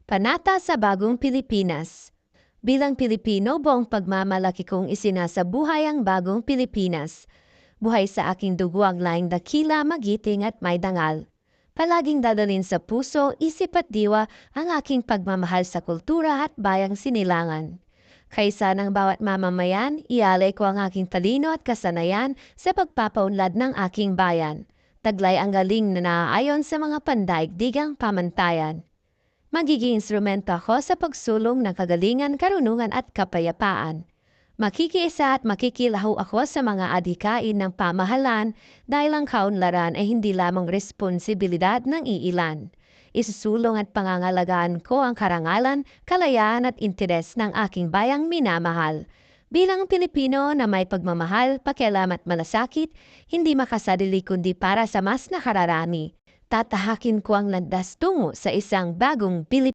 Panata sa Bagong Pilipinas. Bilang Pilipino, buong pagmamalaki kong isinasabuhay ang Bagong Pilipinas. Buhay sa aking dugo ang laing dakila, magiting at may dangal. Palaging dadalhin sa puso, isip at diwa ang aking pagmamahal sa kultura at bayang sinilangan. Kaysa ng bawat mamamayan, ialay ko ang aking talino at kasanayan sa pagpapaunlad ng aking bayan. Taglay ang galing na naaayon sa mga pandaigdigang pamantayan. Magiging instrumento ako sa pagsulong ng kagalingan, karunungan at kapayapaan. Makikiisa at makikilaho ako sa mga adhikain ng pamahalaan dahil ang kaunlaran ay hindi lamang responsibilidad ng iilan. Isusulong at pangangalagaan ko ang karangalan, kalayaan at interes ng aking bayang minamahal. Bilang Pilipino na may pagmamahal, pakialam at malasakit, hindi makasadili kundi para sa mas nakararami. Tatahakin ko ang landas tungo sa isang bagong Pilipinas.